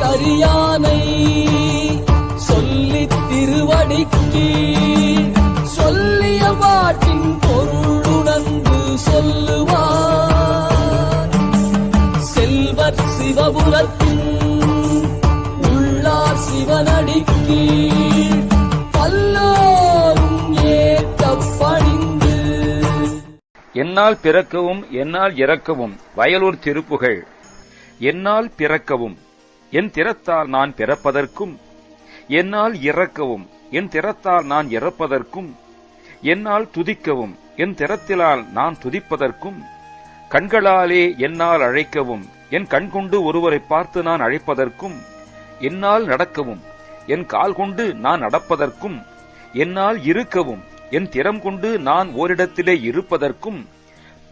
கரியானை சொல்லி திருவடிக்கு சொல்லிய பாட்டின் பொருளுணர்ந்து சொல்லுவார். செல்வர் சிவபுரத்தின் உள்ளார் சிவனடிக்கு பல்லோரும் ஏற்ற பணிந்து. என்னால் பிறக்கவும் என்னால் இறக்கவும் வயலூர் திருப்புகழ். என்னால் பிறக்கவும் என் திறத்தால் நான் பிறப்பதற்கும், என்னால் இறக்கவும் என் திறத்தால் நான் இறப்பதற்கும், என்னால் துதிக்கவும் என் திறத்திலால் நான் துதிப்பதற்கும், கண்களாலே என்னால் அழைக்கவும் என் கண்கொண்டு ஒருவரை பார்த்து நான் அழைப்பதற்கும், என்னால் நடக்கவும் என் கால் கொண்டு நான் நடப்பதற்கும், என்னால் இருக்கவும் என் திறம் கொண்டு நான் ஓரிடத்திலே இருப்பதற்கும்,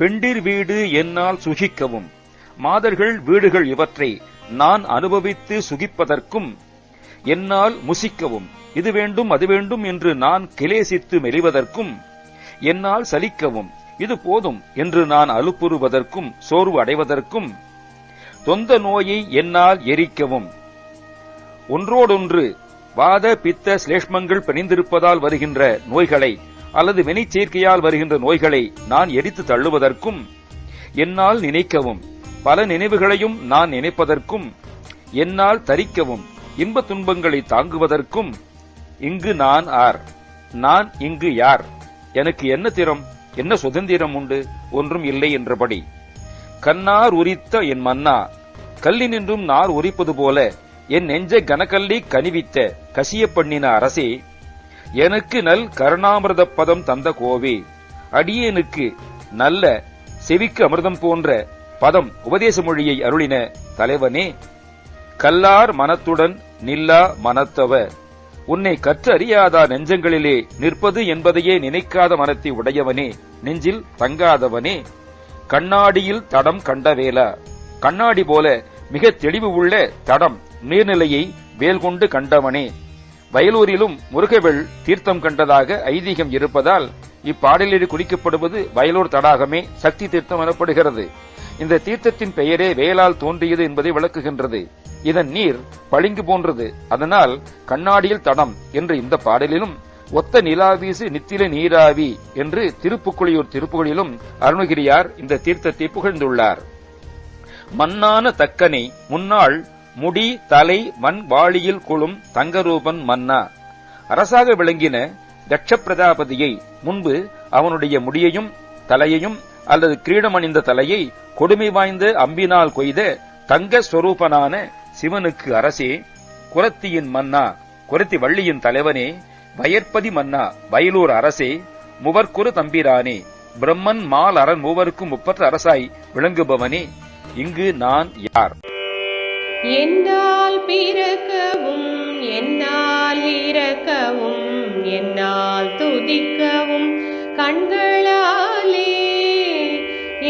பெண்டிர் வீடு என்னால் சுகிக்கவும் மாதர்கள் வீடுகள் இவற்றை நான் அனுபவித்து சுகிப்பதற்கும், என்னால் முசிக்கவும் இது வேண்டும் அது வேண்டும் என்று நான் கிலேசித்து மெலிவதற்கும், என்னால் சலிக்கவும் இது போதும் என்று நான் அலுப்புறுவதற்கும் சோர்வு அடைவதற்கும், தொந்த நோயை என்னால் எரிக்கவும் ஒன்றோடொன்று வாத பித்த சிலேஷ்மங்கள் பிணைந்திருப்பதால் வருகின்ற நோய்களை அல்லது வினைச்சேர்க்கையால் வருகின்ற நோய்களை நான் எரித்து தள்ளுவதற்கும், என்னால் நினைக்கவும் பல நினைவுகளையும் நான் நினைப்பதற்கும், என்னால் தரிக்கவும் இன்ப துன்பங்களை தாங்குவதற்கும், இங்கு நான் ஆர், நான் இங்கு யார், எனக்கு என்ன திறம் என்ன சுதந்திரம் உண்டு, ஒன்றும் இல்லை என்றபடி. கண்ணார் உரித்த என் மன்னா, கல்லினின்றும் நார் உரிப்பது போல என் நெஞ்ச கனகல்லி கனிவித்த கசிய பண்ணின அரசே, எனக்கு நல் கருணாமிர்த பதம் தந்த கோவே, அடியேனுக்கு நல்ல செவிக்கு அமிர்தம் போன்ற பதம் உபதேச மொழியை அருளின தலைவனே, கல்லார் மனத்துடன் நில்லா மனத்தவ, உன்னை கற்று அறியாதா நெஞ்சங்களிலே நிற்பது என்பதையே நினைக்காத மனத்தை உடையவனே, நெஞ்சில் தங்காதவனே, கண்ணாடியில் தடம் கண்டவேலா, கண்ணாடி போல மிக தெளிவு உள்ள தடம் நீர்நிலையை வேல் கொண்டு கண்டவனே. வயலூரிலும் முருகவேள் தீர்த்தம் கண்டதாக ஐதீகம் இருப்பதால் இப்பாடலில் குறிக்கப்படுவது வயலூர் தடாகமே சக்தி தீர்த்தம் எனப்படுகிறது. இந்த தீர்த்தத்தின் பெயரே வேலால் தோன்றியது என்பதை விளக்குகின்றது. இதன் நீர் பளிங்கு போன்றது, அதனால் கண்ணாடியில் தடம் என்று இந்த பாடலிலும், ஒத்த நிலாவீசு நித்தில நீராவி என்று திருப்புக்குளியூர் திருப்புகளிலும் அருணகிரியார் இந்த தீர்த்தத்தை புகழ்ந்துள்ளார். மன்னான தக்கனை முன்னாள் முடி தலை மண் வாளியில் குளும் தங்கரூபன் மன்னா, அரசாக விளங்கின தட்ச பிரஜாபதியை முன்பு அவனுடைய முடியையும் தலையையும் அல்லது கிரீடம் அணிந்த தலையை கொடுமை வாய்ந்த அம்பினால் கொய்த தங்க ஸ்வரூபனான சிவனுக்கு அரசே, குரத்தியின் மன்னா குரத்தி வள்ளியின் தலைவனே, வயற்பதி மன்னா வயலூர் அரசே, முவர்க்குரு தம்பிரானே, பிரம்மன் மால் அரண் மூவருக்கும் முப்பற்ற அரசாய் விளங்குபவனே, இங்கு நான் யார்? என்னால் பிறக்கவும் என்னால் இறக்கவும் என்னால் துதிக்கவும் கண்களாலே,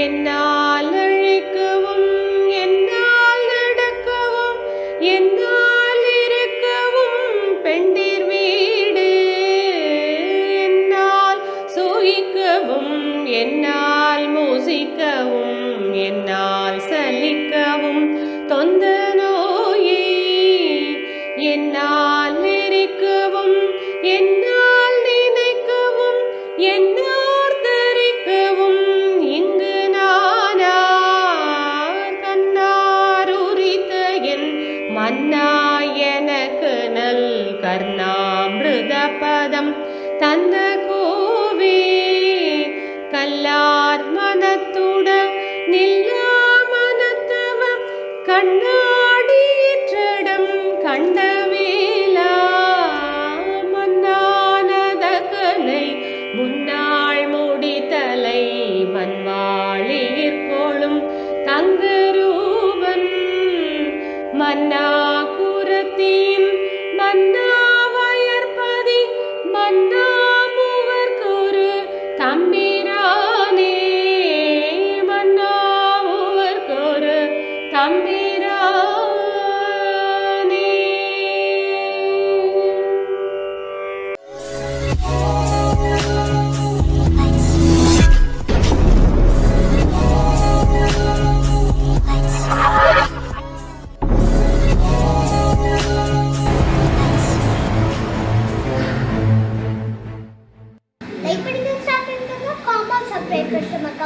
என்னால் அழைக்கவும் என்னால் நடக்கவும் என்னால் இருக்கவும் பெண்டிர் வீடு, என்னால் சுகிக்கவும் என்னால் மூசிக்கவும் என்னால் சலிக்கவும் தொந்த நோயை என்னால் எரிக்கவும் என்னால் நினைக்கவும் என்னால் தரிக்கவும், இங்கு நானார் கண்ணார் உரித்த என் மன்னா, எனக்கு நல் கர்ணாமிருத பதம் தந்த கோவே, கல்லார் மனத்துட நில்லா மனத்தவ கண்ணாடியிற்றிடம் கண்டவேலா, மன்னானதகனை முன்னாள் முடித்தலை வன்வாளிற்கொளும் தங்கரூபன் மன்னா, குரத்தின் மன்னா வயற்பதி மன்னா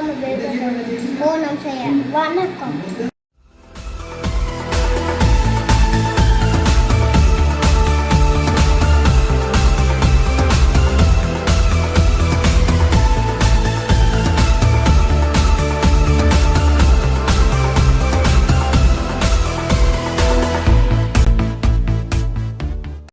மறக்காம பெல் பட்டன் ஓ நம் செய்ய வணக்கம்.